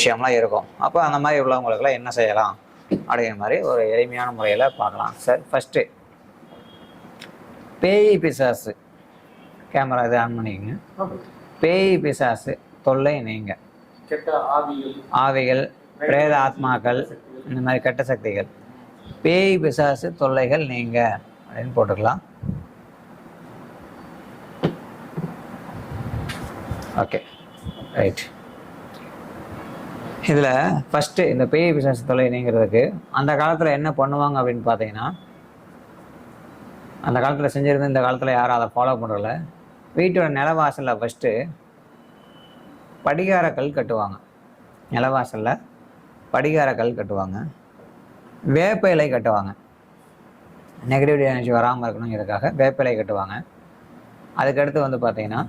விஷயம்லாம் இருக்கும். அப்போ அந்த மாதிரி உள்ளவங்களுக்குலாம் என்ன செய்யலாம் அப்படிங்கிற மாதிரி ஒரு எளிமையான முறையில் பார்க்கலாம் சார். ஃபஸ்ட்டு பேய் பிசாசு, கேமரா இதை ஆன் பண்ணிக்கங்க. பேய் பிசாசு தொல்லை நீங்க, ஆவிகள், பிரேத ஆத்மாக்கள், இந்த மாதிரி கெட்ட சக்திகள், பேய் பிசாசு தொல்லைகள் நீங்க அப்படின்னு போட்டுக்கலாம். Okay, right. இதில் ஃபஸ்ட்டு இந்த பேய் பிசாசு தொல்லை நீங்கிறதுக்கு அந்த காலத்தில் என்ன பண்ணுவாங்க அப்படின்னு பார்த்தீங்கன்னா, அந்த காலத்தில் செஞ்சுருந்து இந்த காலத்தில் யாரும் அதை ஃபாலோ பண்ணுறல. வீட்டோட நிலவாசலில் ஃபஸ்ட்டு படிகார கல் கட்டுவாங்க. நிலவாசலில் படிகார கல் கட்டுவாங்க, வேப்ப இலை கட்டுவாங்க. நெகட்டிவ் எனர்ஜி வராமல் இருக்கணுங்கிறதுக்காக வேப்ப இலை கட்டுவாங்க. அதுக்கடுத்து வந்து பார்த்தீங்கன்னா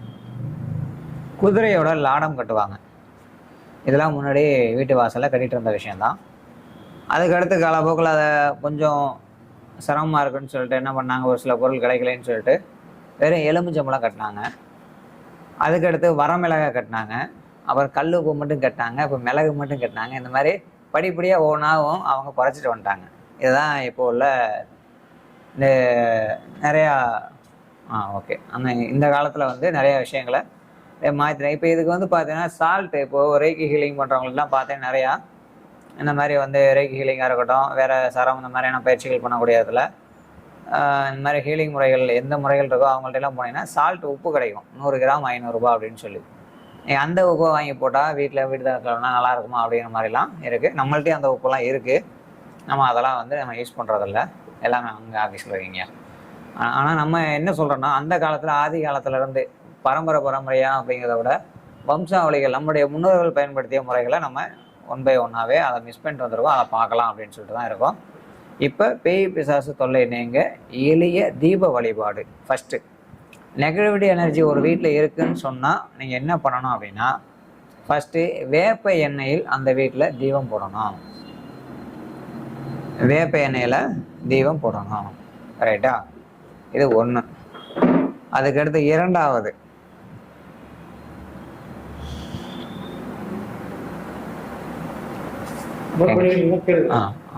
குதிரையோட லாடம் கட்டுவாங்க. இதெல்லாம் முன்னாடி வீட்டு வாசலில் கட்டிகிட்டு இருந்த விஷயந்தான். அதுக்கடுத்து காலப்போக்கில் அதை கொஞ்சம் சிரமமாக இருக்குன்னு சொல்லிட்டு என்ன பண்ணாங்க, ஒரு சில பொருள் கிடைக்கலன்னு சொல்லிட்டு வெறும் எலுமிச்சம்பழம் கட்டினாங்க. அதுக்கடுத்து வரமிளகாய் கட்டினாங்க. அப்புறம் கல் உப்பு மட்டும் கட்டினாங்க. இப்போ மிளகு மட்டும் கட்டினாங்க. இந்த மாதிரி படிப்படியாக ஒவ்வொன்றாவும் அவங்க குறைச்சிட்டு வந்துட்டாங்க. இதுதான் இப்போ உள்ள இந்த நிறையா ஓகே அந்த இந்த காலத்தில் வந்து நிறையா விஷயங்களை மாற்றினேன். இப்போ இதுக்கு வந்து பார்த்தீங்கன்னா சால்ட்டு, இப்போது ரேக்கி ஹீலிங் பண்ணுறவங்களுக்குலாம் பார்த்தீங்கன்னா நிறையா இந்த மாதிரி வந்து ரேக்கி ஹீலிங்காக இருக்கட்டும், வேறு சரம் இந்த மாதிரியான பயிற்சிகள் பண்ணக்கூடிய இடத்துல இந்த மாதிரி ஹீலிங் முறைகள் எந்த முறைகள் இருக்கோ அவங்கள்ட்டலாம் போனீங்கன்னா சால்ட் உப்பு கிடைக்கும். 100 கிராம் 500 ரூபா அப்படின்னு சொல்லி அந்த உப்பை வாங்கி போட்டால் வீட்டு தான் நல்லா இருக்குமா அப்படிங்கிற மாதிரிலாம் இருக்குது. நம்மள்ட்டையும் அந்த உப்புலாம் இருக்குது. நம்ம அதெல்லாம் வந்து நம்ம யூஸ் பண்ணுறதில்ல, எல்லாமே அங்கே ஆஃபீஸில் இருக்கீங்க. ஆனால் நம்ம என்ன சொல்கிறோன்னா, அந்த காலத்தில் ஆதி காலத்துலேருந்து பரம்பரையாக அப்படிங்கிறத விட வம்சாவளிகள் நம்முடைய முன்னோர்கள் பயன்படுத்திய முறைகளை நம்ம 1 by 1ஆகவே அதை மிஸ் பண்ணிட்டு வந்துருக்கோம். அதை பார்க்கலாம் அப்படின்னு சொல்லிட்டு தான் இருக்கோம். இப்போ பேய் பிசாசு தொல்லை நீங்க எளிய தீப வழிபாடு. ஃபஸ்ட்டு நெகட்டிவிட்டி எனர்ஜி ஒரு வீட்டில் இருக்குதுன்னு சொன்னால் நீங்கள் என்ன பண்ணணும் அப்படின்னா, ஃபஸ்ட்டு வேப்ப எண்ணெயில் அந்த வீட்டில் தீபம் போடணும். வேப்ப எண்ணெயில் தீபம் போடணும், ரைட்டா? இது 1. அதுக்கடுத்து 2வது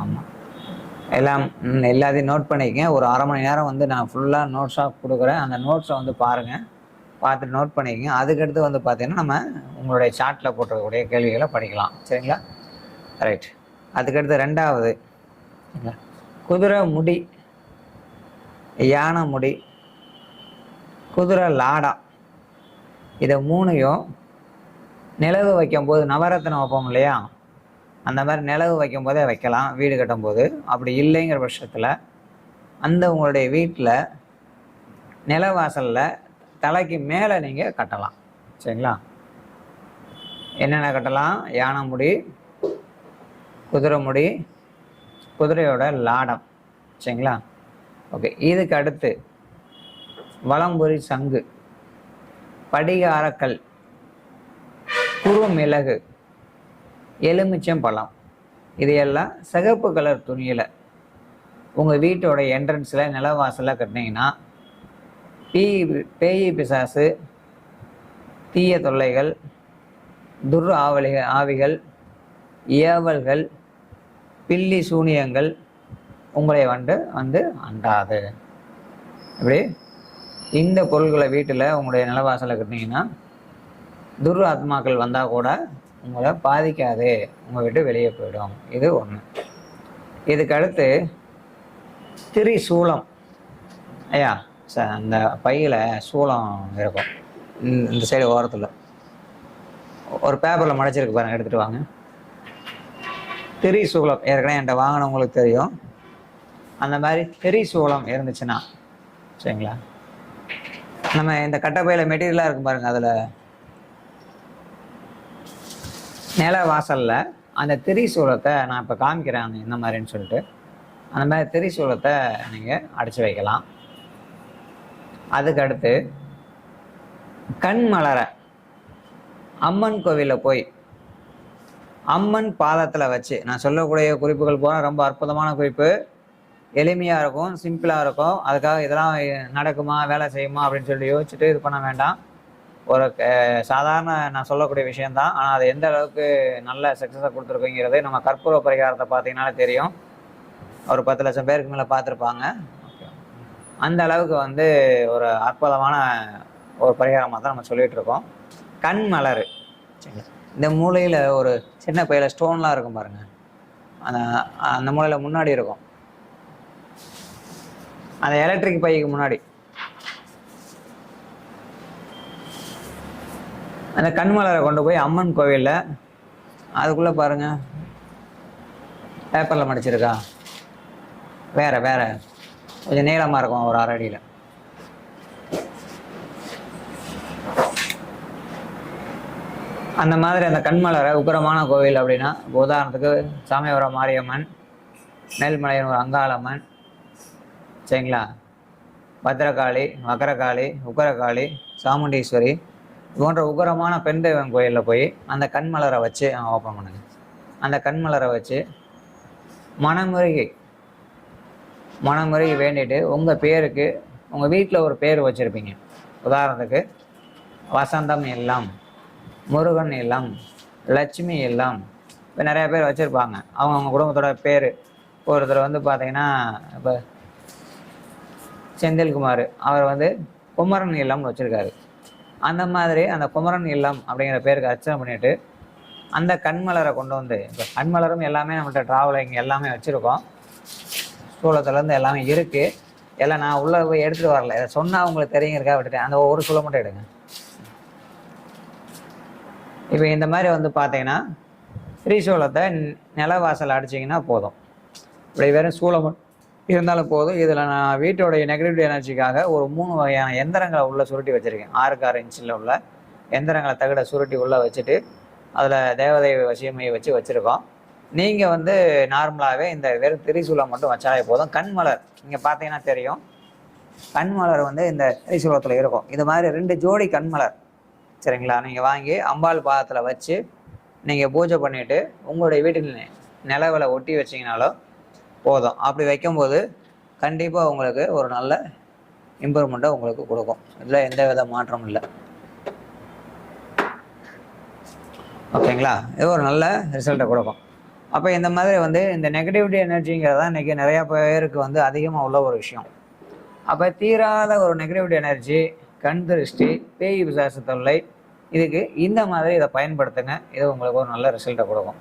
ஆமாம், எல்லாத்தையும் நோட் பண்ணிக்கங்க. ஒரு 1/2 மணி நேரம் வந்து நான் ஃபுல்லாக நோட்ஸாக கொடுக்குறேன். அந்த நோட்ஸை வந்து பாருங்கள், பார்த்துட்டு நோட் பண்ணிக்கங்க. அதுக்கடுத்து வந்து பார்த்தீங்கன்னா நம்ம உங்களுடைய சாட்டில் போட்டிருக்கக்கூடிய கேள்விகளை படிக்கலாம், சரிங்களா? ரைட். அதுக்கடுத்து 2வது குதிரை முடி, யானை முடி, குதிரை லாடா, இதை 3ஐயும் நிலவு வைக்கும்போது நவரத்தினம் வைப்போம் இல்லையா, அந்த மாதிரி நிலவு வைக்கும் போதே வைக்கலாம் வீடு கட்டும்போது. அப்படி இல்லைங்கிற பட்சத்தில் அந்த உங்களுடைய வீட்டில் நிலவாசலில் தலைக்கு மேலே நீங்கள் கட்டலாம், சரிங்களா? என்னென்ன கட்டலாம்? யானை முடி, குதிரை முடி, குதிரையோட லாடம், சரிங்களா? ஓகே. இதுக்கு அடுத்து வலம்புரி சங்கு, படிகாரக்கல், குறுமிளகு, எலுமிச்சம் பழம், இதையெல்லாம் சிகப்பு கலர் துணியில் உங்கள் வீட்டோட என்ட்ரன்ஸில் நிலவாசலில் கட்டினீங்கன்னா பேய் பிசாசு, தீய தொல்லைகள், துர் ஆவிகள், ஏவல்கள், பில்லி சூனியங்கள் உங்களை வந்து அண்டாது. இப்படி இந்த பொருள்களை வீட்டில் உங்களுடைய நிலவாசலில் கட்டினீங்கன்னா துர் ஆத்மாக்கள் வந்தால் கூட உங்களை பாதிக்காது, உங்கள் விட்டு வெளியே போயிடும். இது 1. இதுக்கு அடுத்து திரிசூலம். ஐயா சார், அந்த பையில் சூளம் இருக்கும், இந்த சைடு ஓரத்தில் ஒரு பேப்பரில் மடைச்சிருக்கு பாருங்கள், எடுத்துகிட்டு வாங்க. திரிசூலம் ஏற்கனவே என்கிட்ட வாங்கினவங்களுக்கு தெரியும். அந்த மாதிரி திரிசூலம் இருந்துச்சுன்னா, சரிங்களா, நம்ம இந்த கட்டப்பையில் மெட்டீரியலாக இருக்கும் பாருங்கள், அதில் நில வாசலில் அந்த திரிசூலத்தை நான் இப்போ காமிக்கிறேன் இந்த மாதிரின்னு சொல்லிட்டு, அந்த மாதிரி திரிசூலத்தை நீங்கள் அடைச்சி வைக்கலாம். அதுக்கடுத்து கண் மலர அம்மன் கோவிலில் போய் அம்மன் பாதத்தில் வச்சு, நான் சொல்லக்கூடிய குறிப்புகள் போனால் ரொம்ப அற்புதமான குறிப்பு, எளிமையாக இருக்கும், சிம்பிளாக இருக்கும். அதுக்காக இதெல்லாம் நடக்குமா, வேலை செய்யுமா அப்படின்னு சொல்லிட்டு யோசிச்சுட்டு இது பண்ண வேண்டாம். ஒரு சாதாரண நான் சொல்லக்கூடிய விஷயந்தான். ஆனால் அது எந்த அளவுக்கு நல்ல சக்ஸஸை கொடுத்துருக்குங்கிறது நம்ம கற்பூர பரிகாரத்தை பார்த்தீங்கன்னாலே தெரியும். ஒரு 10 லட்சம் பேருக்கு மேலே பார்த்துருப்பாங்க. அந்த அளவுக்கு வந்து ஒரு அற்புதமான ஒரு பரிகாரமாக தான் நம்ம சொல்லிகிட்டு இருக்கோம். கண் மலர், சரிங்களா? இந்த மூலையில் ஒரு சின்ன பையில ஸ்டோன்லாம் இருக்கும் பாருங்க, அந்த அந்த மூலையில் முன்னாடி இருக்கும், அந்த எலக்ட்ரிக் பைக்கு முன்னாடி அந்த கண்மலரை கொண்டு போய் அம்மன் கோவிலில் அதுக்குள்ளே பாருங்க பேப்பரில் மடிச்சிருக்கா, வேற வேற கொஞ்சம் நீளமாக இருக்கும், ஒரு 1/2 அடியில். அந்த மாதிரி அந்த கண்மலரை உக்கிரமான கோவில் அப்படின்னா, உதாரணத்துக்கு சாமியாபுரம் மாரியம்மன், மேல்மலையனூர் அங்காளம்மன், சரிங்களா, பத்திரகாளி, வக்கரகாளி, உக்கரகாளி, சாமுண்டீஸ்வரி போன்ற உக்கரமான பெண் தெய்வம் கோயிலில் போய் அந்த கண்மலரை வச்சு ஓப்பன் பண்ணுங்க. அந்த கண்மலரை வச்சு மனமுருகி வேண்டிட்டு உங்கள் பேருக்கு, உங்கள் வீட்டில் ஒரு பேர் வச்சுருப்பீங்க. உதாரணத்துக்கு வசந்தம் இல்லம், முருகன் இல்லம், லட்சுமி இல்லம், இப்போ நிறையா பேர் வச்சுருப்பாங்க. அவங்க குடும்பத்தோட பேர். ஒருத்தர் வந்து பார்த்தீங்கன்னா இப்போ செந்தில்குமார், அவர் வந்து குமரன் இல்லம்னு வச்சுருக்காரு. அந்த மாதிரி அந்த குமரன் இல்லம் அப்படிங்கிற பேருக்கு அர்ச்சனை பண்ணிவிட்டு அந்த கண்மலரை கொண்டு வந்து, இப்போ கண்மலரும் எல்லாமே நம்மள்கிட்ட ட்ராவலிங் எல்லாமே வச்சுருக்கோம், சூளத்துலேருந்து எல்லாமே இருக்குது. எல்லாம் நான் உள்ளே போய் எடுத்துகிட்டு வரல, இதை சொன்னால் அவங்களுக்கு தெரியுங்கிறக்கா விட்டுட்டேன். அந்த ஒரு சூளை மட்டும் எடுங்க. இப்போ இந்த மாதிரி வந்து பார்த்தீங்கன்னா திரிசூலத்தை நிலவாசல் அடிச்சிங்கன்னா போதும். இப்படி வெறும் சூளம் இருந்தாலும் போதும். இதில் நான் வீட்டோடைய நெகட்டிவ் எனர்ஜிக்காக ஒரு 3 வகையான எந்திரங்களை உள்ளே சுருட்டி வச்சுருக்கேன். 6x6 இன்ச்சில் உள்ள எந்திரங்களை தகட சுருட்டி உள்ளே வச்சுட்டு அதில் தேவதை வசியமையை வச்சுருக்கோம். நீங்கள் வந்து நார்மலாகவே இந்த வெறும் திரிசூலம் மட்டும் வச்சாலே போதும். கண்மலர் இங்கே பார்த்தீங்கன்னா தெரியும், கண்மலர் வந்து இந்த திரிசூலத்தில் இருக்கும். இது மாதிரி 2 ஜோடி கண்மலர், சரிங்களா, நீங்கள் வாங்கி அம்பாள் பாதத்தில் வச்சு நீங்கள் பூஜை பண்ணிவிட்டு உங்களுடைய வீட்டில் நிலவில் ஒட்டி வச்சிங்கனாலும் போதும். அப்படி வைக்கும்போது கண்டிப்பாக உங்களுக்கு ஒரு நல்ல இம்ப்ரூவ்மெண்ட்டை உங்களுக்கு கொடுக்கும். இதில் எந்த வித மாற்றமும் இல்லை. ஓகேங்களா? இது ஒரு நல்ல ரிசல்ட்டை கொடுக்கும். அப்போ இந்த மாதிரி வந்து இந்த நெகட்டிவிட்டி எனர்ஜிங்கிறது தான் இன்றைக்கி நிறையா பேருக்கு வந்து அதிகமாக உள்ள ஒரு விஷயம். அப்போ தீராத ஒரு நெகட்டிவிட்டி எனர்ஜி, கண் திருஷ்டி, பேய் பிசாசு தொல்லை, இதுக்கு இந்த மாதிரி இதை பயன்படுத்துங்க. இது உங்களுக்கு ஒரு நல்ல ரிசல்ட்டை கொடுக்கும்.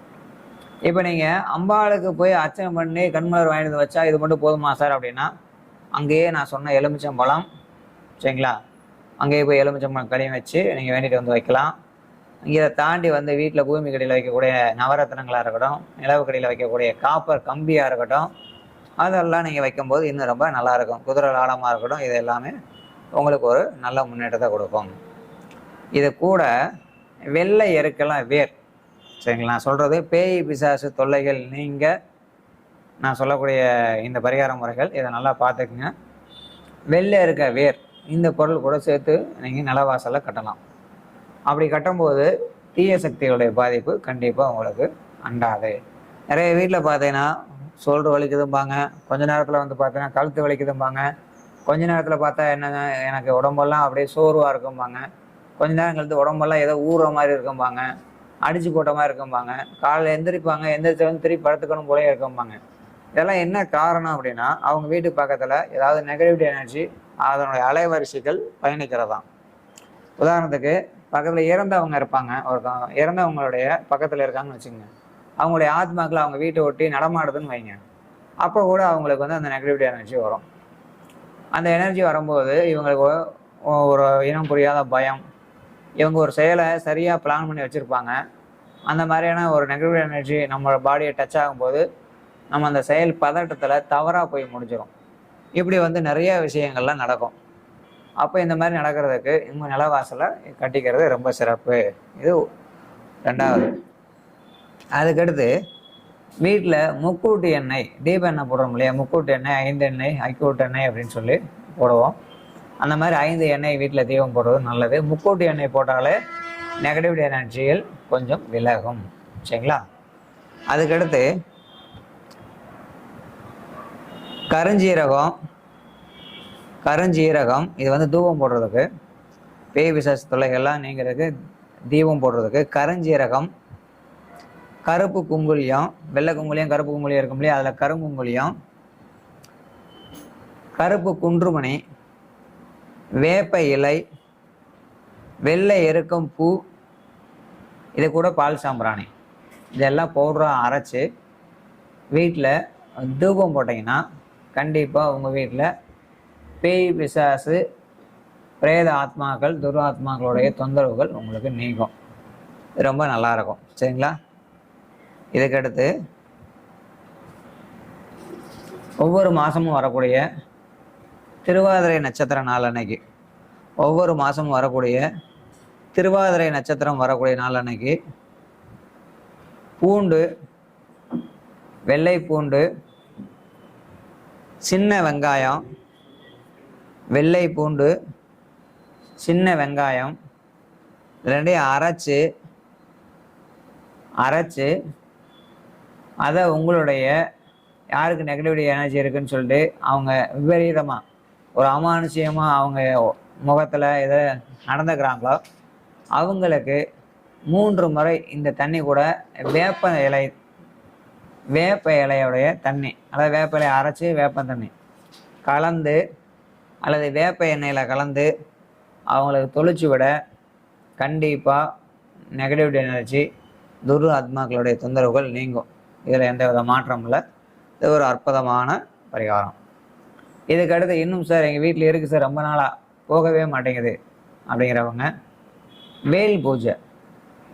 இப்போ நீங்கள் அம்பாளுக்கு போய் அர்ச்சனை பண்ணி கண்மலர் வாங்கிட்டு வச்சா இது மட்டும் போதுமா சார் அப்படின்னா, அங்கேயே நான் சொன்ன எலுமிச்சம்பழம், சரிங்களா, அங்கேயே போய் எலுமிச்சம்பழம் கடையும் வச்சு நீங்கள் வேண்டிட்டு வந்து வைக்கலாம். இதை தாண்டி வந்து வீட்டில் பூமி கடையில் வைக்கக்கூடிய நவரத்னங்களாக இருக்கட்டும், நிலவு கடையில் வைக்கக்கூடிய காப்பர் கம்பியாக இருக்கட்டும், அதெல்லாம் நீங்கள் வைக்கும்போது இன்னும் ரொம்ப நல்லாயிருக்கும். குதிரை ஆழமாக இருக்கட்டும், இது எல்லாமே உங்களுக்கு ஒரு நல்ல முன்னேற்றத்தை கொடுக்கும். இது கூட வெள்ளை எருக்கெல்லாம் வேர், சரிங்களா, நான் சொல்கிறது பேய் பிசாசு தொல்லைகள் நீங்கள் நான் சொல்லக்கூடிய இந்த பரிகார முறைகள் இதை நல்லா பார்த்துக்குங்க. வெள்ளை இருக்க வேர் இந்த பொருள் கூட சேர்த்து நீங்கள் நிலவாசலில் கட்டலாம். அப்படி கட்டும்போது தீய சக்திகளுடைய பாதிப்பு கண்டிப்பாக உங்களுக்கு அண்டாது. நிறைய வீட்டில் பார்த்தீங்கன்னா சோல்டர் வலிக்குதும்பாங்க, கொஞ்ச நேரத்தில் வந்து பார்த்தீங்கன்னா கழுத்து வலிக்குதும்பாங்க, கொஞ்ச நேரத்தில் பார்த்தா என்னங்க எனக்கு உடம்பெல்லாம் அப்படியே சோர்வாக இருக்கும்பாங்க, கொஞ்ச நேரம் கழித்து உடம்பெல்லாம் ஏதோ ஊறுற மாதிரி இருக்கும்பாங்க, அடிச்சு போட்ட மாதிரி இருக்கும்பாங்க, காலையில் எந்திரிப்பாங்க, எந்திரிச்சு வந்து திருப்பி படுத்துக்கணும் போலே இருக்கும்பாங்க. இதெல்லாம் என்ன காரணம் அப்படின்னா, அவங்க வீட்டு பக்கத்தில் ஏதாவது நெகட்டிவிட்டி எனர்ஜி அதனுடைய அலைவரிசைகள் பயணிக்கிறதாம். உதாரணத்துக்கு பக்கத்தில் இறந்தவங்க இருப்பாங்க, ஒருத்தவங்க இறந்தவங்களுடைய பக்கத்தில் இருக்காங்கன்னு வச்சுக்கோங்க, அவங்களுடைய ஆத்மாக்கள் அவங்க வீட்டை ஒட்டி நடமாடுதுன்னு வைங்க, அப்போ கூட அவங்களுக்கு வந்து அந்த நெகட்டிவிட்டி எனர்ஜி வரும். அந்த எனர்ஜி வரும்போது இவங்களுக்கு ஒரு இனம் புரியாத பயம், இவங்க ஒரு செயலை சரியாக பிளான் பண்ணி வச்சுருப்பாங்க, அந்த மாதிரியான ஒரு நெகட்டிவ் எனர்ஜி நம்மளோட பாடியை டச் ஆகும்போது நம்ம அந்த செயல் பதட்டத்தில் தவறாக போய் முடிஞ்சிடும். இப்படி வந்து நிறைய விஷயங்கள்லாம் நடக்கும். அப்போ இந்த மாதிரி நடக்கிறதுக்கு இவங்க நிலவாசலை கட்டிக்கிறது ரொம்ப சிறப்பு. இது 2வது. அதுக்கடுத்து வீட்டில் முக்கூட்டு எண்ணெய், தீப எண்ணெய் போடுறோம் இல்லையா, முக்கூட்டு எண்ணெய், 5 எண்ணெய், ஐக்கூட்டு எண்ணெய் அப்படின்னு சொல்லி போடுவோம். அந்த மாதிரி 5 எண்ணெய் வீட்டில் தீபம் போடுறது நல்லது. முக்கூட்டு எண்ணெய் போட்டாலே நெகட்டிவ் எனர்ஜிகள் கொஞ்சம் விலகும், சரிங்களா. அதுக்கடுத்து கருஞ்சீரகம், இது வந்து தூபம் போடுறதுக்கு. பேய் பிசாசு தொல்லைகள்லாம் நீங்கிறதுக்கு தீபம் போடுறதுக்கு கருஞ்சீரகம், கருப்பு குங்குலியம், வெள்ளை குங்குலியம் கருப்பு குங்குலியம் இருக்கும் இல்லையா, அதில் கருங்குங்குலியம், கருப்பு குன்றுமணி, வேப்ப இலை, வெள்ளை எருக்கம் பூ, இது கூட பால் சாம்பிராணி, இதெல்லாம் பவுடராக அரைச்சி வீட்டில் தூபம் போட்டிங்கன்னா கண்டிப்பாக உங்கள் வீட்டில் பேய் பிசாசு பிரேத ஆத்மாக்கள் துராத்மாக்களுடைய தொந்தரவுகள் உங்களுக்கு நீங்கும். ரொம்ப நல்லாயிருக்கும். சரிங்களா? இதுக்கடுத்து ஒவ்வொரு மாதமும் வரக்கூடிய திருவாதிரை நட்சத்திர நாள் அன்னைக்கு, ஒவ்வொரு மாதமும் வரக்கூடிய திருவாதிரை நட்சத்திரம் வரக்கூடிய நாள் அன்னைக்கு பூண்டு, வெள்ளை பூண்டு, சின்ன வெங்காயம், வெள்ளை பூண்டு, சின்ன வெங்காயம் ரெண்டையும் அரைச்சு அதை உங்களுடைய யாருக்கு நெகட்டிவிட்டி எனர்ஜி இருக்குன்னு சொல்லிட்டு அவங்க விபரீதமாக ஒரு அமானுஷியமாக அவங்க முகத்தில் எதை நடந்துக்கிறாங்களோ அவங்களுக்கு 3 முறை இந்த தண்ணி கூட வேப்ப இலையோடைய தண்ணி, அதாவது வேப்ப இலையை அரைச்சி வேப்ப தண்ணி கலந்து அல்லது வேப்ப எண்ணெயில் கலந்து அவங்களுக்கு தொளிச்சு விட கண்டிப்பாக நெகட்டிவிட்டி எனர்ஜி துரு ஆத்மாக்களுடைய தொந்தரவுகள் நீங்கும். இதில் எந்த வித மாற்றம் இல்லை. இது ஒரு அற்புதமான பரிகாரம். இதுக்கடுத்து இன்னும் சார் எங்கள் வீட்டில் இருக்குது சார், ரொம்ப நாளாக போகவே மாட்டேங்குது அப்படிங்கிறவங்க வேல் பூஜை.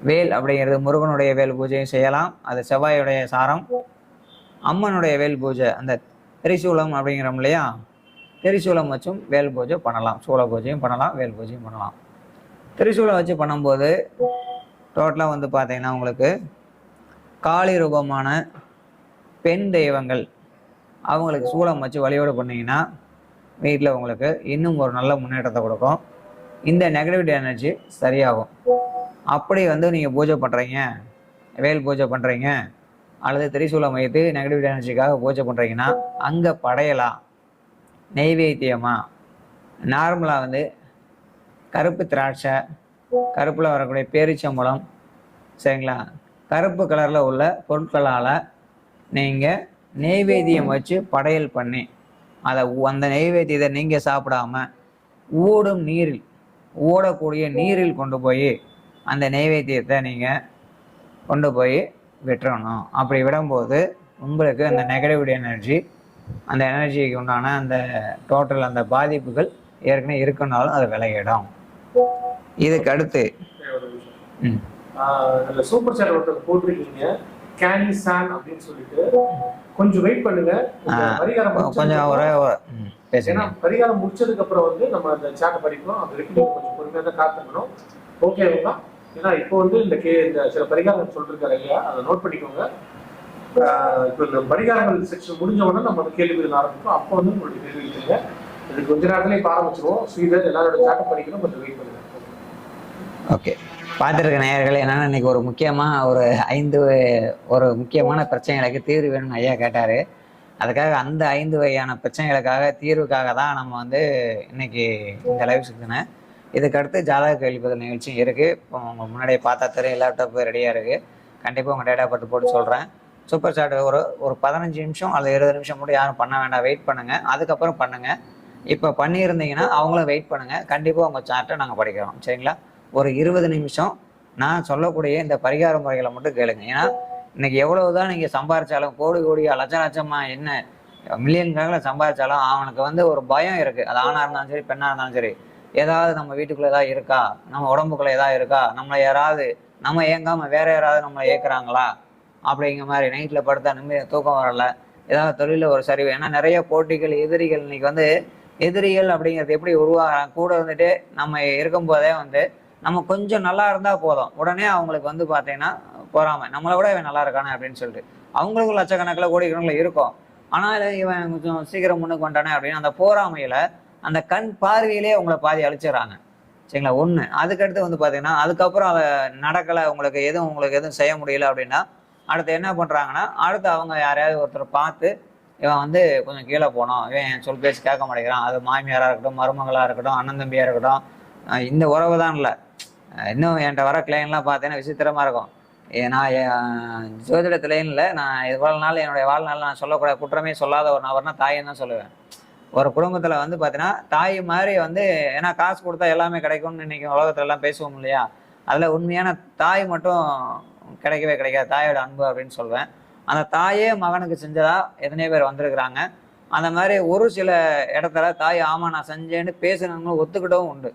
வேல் அப்படிங்கிறது முருகனுடைய வேல் பூஜையும் செய்யலாம், அது செவ்வாயுடைய சாரம். அம்மனுடைய வேல் பூஜை, அந்த திரிசூலம் அப்படிங்கிறோம் இல்லையா, திரிசூலம் வச்சும் வேல் பூஜை பண்ணலாம். சூல பூஜையும் பண்ணலாம், வேல் பூஜையும் பண்ணலாம். திரிசூலம் வச்சு பண்ணும்போது டோட்டலாக வந்து பார்த்தீங்கன்னா உங்களுக்கு காளி ரூபமான பெண் தெய்வங்கள் அவங்களுக்கு சூலம் வச்சு வழிபாடு பண்ணிங்கன்னா வீட்டில் உங்களுக்கு இன்னும் ஒரு நல்ல முன்னேற்றத்தை கொடுக்கும். இந்த நெகட்டிவிட்டி எனர்ஜி சரியாகும். அப்படி வந்து நீங்கள் பூஜை பண்ணுறீங்க, வேல் பூஜை பண்ணுறீங்க அல்லது திரிசூலம் வைத்து நெகட்டிவிட்டி எனர்ஜிக்காக பூஜை பண்ணுறீங்கன்னா அங்கே படையலாம் நெய்வேத்தியமாக நார்மலாக வந்து கருப்பு திராட்சை, கருப்பில் வரக்கூடிய பேரிச்சம்பழம், சரிங்களா, கருப்பு கலரில் உள்ள பொருட்களால் நீங்கள் நெய்வேத்தியம் வச்சு படையல் பண்ணி அதை அந்த நெய்வேத்தியத்தை நீங்கள் சாப்பிடாம ஓடக்கூடிய நீரில் கொண்டு போய் அந்த நெய்வேத்தியத்தை நீங்கள் கொண்டு போய் விட்டுறணும். அப்படி விடும்போது உங்களுக்கு அந்த நெகட்டிவிட்டி எனர்ஜி, அந்த எனர்ஜிக்கு உண்டான அந்த டோட்டல் அந்த பாதிப்புகள் ஏற்கனவே இருக்குன்னாலும் அது விலகிடும். இதுக்கு அடுத்து சூப்பர் சாட் ஒருத்தர் போட்டிருக்கீங்க கேனி சான் அப்படின்னு சொல்லிட்டு, கொஞ்சம் வெயிட் பண்ணுங்க. பரிகாரம் முடிச்சதுக்கு அப்புறம் வந்து நம்ம அந்த சாட்டை படிக்கிறோம். அது வரைக்கும் கொஞ்சம் பொறுமையாக தான் காத்துக்கணும். ஓகேங்களா? ஏன்னா இப்போ வந்து இந்த சில பரிகாரம் சொல்லிருக்காரு இல்லையா, அதை நோட் பண்ணிக்கோங்க. இப்போ இந்த பரிகாரங்கள் செக்ஷன் முடிஞ்ச உடனே நம்ம கேள்விகள் ஆரம்பிக்கும். அப்போ வந்து உங்களுடைய கேள்வி இருக்குங்க. இது கொஞ்ச நேரத்துல இப்போ ஆரம்பிச்சிருவோம். ஸ்ரீதர் எல்லாரோட சாட்டை படிக்கணும், கொஞ்சம் வெயிட் பண்ணுங்க. ஓகே, பார்த்துருக்க நேயர்கள் என்னன்னா இன்னைக்கு ஒரு முக்கியமான பிரச்சனைகளுக்கு தீர்வு வேணும்னு ஐயா கேட்டார். அதுக்காக அந்த 5 வகையான பிரச்சனைகளுக்காக தீர்வுக்காக தான் நம்ம வந்து இன்னைக்கு இந்த லைவ் செக்ஷனை. இதுக்கடுத்து ஜாதக கேள்வி பதில் நிகழ்ச்சியும் இருக்குது. இப்போ உங்கள் முன்னாடியே பார்த்தா தெரியும், லேப்டாப் ரெடியாக இருக்குது. கண்டிப்பாக உங்கள் டேட்டா பட்டு போட்டு சொல்கிறேன். சூப்பர் சாட் ஒரு 15 நிமிஷம் அல்லது 20 நிமிஷம் மட்டும் யாரும் பண்ண வேண்டாம், வெயிட் பண்ணுங்கள். அதுக்கப்புறம் பண்ணுங்கள். இப்போ பண்ணியிருந்தீங்கன்னா அவங்களும் வெயிட் பண்ணுங்கள். கண்டிப்பாக உங்கள் சார்ட்டை நாங்கள் படிக்கிறோம். சரிங்களா? ஒரு 20 நிமிஷம் நான் சொல்லக்கூடிய இந்த பரிகார முறைகளை மட்டும் கேளுங்க. ஏன்னா இன்னைக்கு எவ்வளவுதான் நீங்கள் சம்பாதிச்சாலும், கோடியாக லட்சமாக என்ன மில்லியன் கணக்கில் சம்பாதிச்சாலும் அவனுக்கு வந்து ஒரு பயம் இருக்குது. அது ஆணாக இருந்தாலும் சரி பெண்ணாக இருந்தாலும் சரி, ஏதாவது நம்ம வீட்டுக்குள்ளே ஏதாவது இருக்கா, நம்ம உடம்புக்குள்ளே ஏதாவது இருக்கா, நம்ம ஏங்காமல் வேற யாராவது நம்மளை ஏற்கிறாங்களா அப்படிங்கிற மாதிரி. நைட்டில் படுத்தா நிம்மதியாக தூக்கம் வரல, ஏதாவது தொழிலில் ஒரு சரிவு. ஏன்னா நிறைய போட்டிகள், எதிரிகள். இன்னைக்கு வந்து எதிரிகள் அப்படிங்கிறது எப்படி உருவாகிறாங்க, கூட வந்துட்டு நம்ம இருக்கும்போதே வந்து நம்ம கொஞ்சம் நல்லா இருந்தால் போதும், உடனே அவங்களுக்கு வந்து பார்த்தீங்கன்னா போறாம நம்மளை விட இவன் நல்லா இருக்கானே அப்படின்னு சொல்லிட்டு அவங்களுக்கும் லட்சக்கணக்கில் கோடிக்கணக்கில் இருக்கும். ஆனால் இவன் கொஞ்சம் சீக்கிரம் முன்னுக்கு வந்துட்டானே அப்படின்னு அந்த போராமையில அந்த கண் பார்வையிலே உங்களை பாதி அழிச்சிடறாங்க. சரிங்களா? ஒன்று. அதுக்கடுத்து வந்து பார்த்தீங்கன்னா அதுக்கப்புறம் அதை நடக்கலை, உங்களுக்கு எதுவும் செய்ய முடியல அப்படின்னா அடுத்து என்ன பண்ணுறாங்கன்னா, அடுத்து அவங்க யாரையாவது ஒருத்தர் பார்த்து இவன் வந்து கொஞ்சம் கீழே போனோம், இவன் என் சொல் பேச்சு கேட்க மாட்டேங்கிறான். அது மாமியாராக இருக்கட்டும், மருமகளாக இருக்கட்டும், அண்ணன் தம்பியாக இருக்கட்டும், இந்த உறவு தான் இல்லை, இன்னும் என்கிட்ட வர கிளைண்ட்லாம் பார்த்தீங்கன்னா விசித்திரமாக இருக்கும். நான் ஜோதிடத்துலேயும் இல்லை, நான் இவ்வளோ நாள் என்னுடைய வாழ்நாள் நான் சொல்லக்கூடாத குற்றமே சொல்லாத ஒரு நபர்னா தாயின்னு தான் சொல்லுவேன். ஒரு குடும்பத்தில் வந்து பார்த்தீங்கன்னா தாய் மாதிரி வந்து, ஏன்னா காசு கொடுத்தா எல்லாமே கிடைக்கும்னு இன்னைக்கு உலகத்துல எல்லாம் பேசுவோம் இல்லையா, அதில் உண்மையான தாய் மட்டும் கிடைக்கவே கிடைக்காது, தாயோட அன்பு அப்படின்னு சொல்லுவேன். அந்த தாயே மகனுக்கு செஞ்சதா எத்தனையோ பேர் வந்திருக்கிறாங்க. அந்த மாதிரி ஒரு சில இடத்துல தாய் ஆமா நான் செஞ்சேன்னு பேசுனவங்களும் ஒத்துக்கிட்டவும் உண்டு.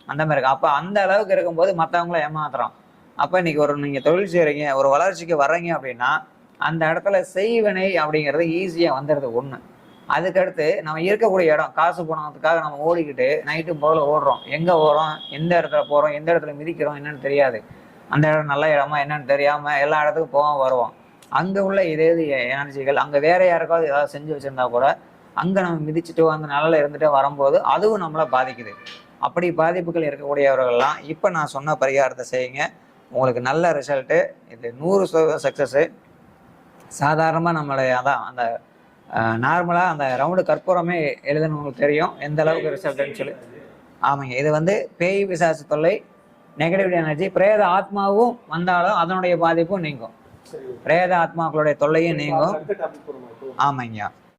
அந்த மாதிரி இருக்கு. அப்போ அந்த அளவுக்கு இருக்கும்போது மற்றவங்கள ஏமாத்துறோம். அப்போ இன்னைக்கு ஒரு நீங்கள் தொழில் செய்கிறீங்க, ஒரு வளர்ச்சிக்கு வர்றீங்க அப்படின்னா அந்த இடத்துல செய்வினை அப்படிங்கிறது ஈஸியாக வந்துடுது ஒன்று. அதுக்கடுத்து நம்ம இருக்கக்கூடிய இடம், காசு பணத்துக்காக நம்ம ஓடிக்கிட்டு நைட்டு போல ஓடுறோம். எங்கே ஓடுறோம், எந்த இடத்துல போகிறோம், எந்த இடத்துல மிதிக்கிறோம் என்னன்னு தெரியாது. அந்த இடம் நல்ல இடமா என்னன்னு தெரியாமல் எல்லா இடத்துக்கும் போவோம் வருவோம். அங்கே உள்ள இதே எனர்ஜிகள் அங்கே வேற யாருக்காவது ஏதாவது செஞ்சு வச்சுருந்தா கூட அங்கே நம்ம மிதிச்சுட்டு அந்த நிலையில இருந்துட்டு வரும்போது அதுவும் நம்மளை பாதிக்குது. அப்படி பாதிப்புகள் இருக்கக்கூடியவர்கள்லாம் இப்போ நான் சொன்ன பரிகாரத்தை செய்யுங்க, உங்களுக்கு நல்ல ரிசல்ட்டு. இது 100% சக்ஸஸ்ஸு. சாதாரணமாக நம்மளுடைய அதான் அந்த நார்மலாக அந்த ரவுண்டு கற்பூரமே எழுதுன்னு உங்களுக்கு தெரியும் எந்த அளவுக்கு ரிசல்ட்டுன்னு சொல்லி. ஆமாங்க, இது வந்து பேய் பிசாசு தொல்லை, நெகட்டிவ் எனர்ஜி, பிரேத ஆத்மாவும் வந்தாலும் அதனுடைய பாதிப்பும் நீங்கும். பிரேத ஆத்மாக்களுடைய தொல்லையும் நீங்கும். ஆமாங்கய்யா.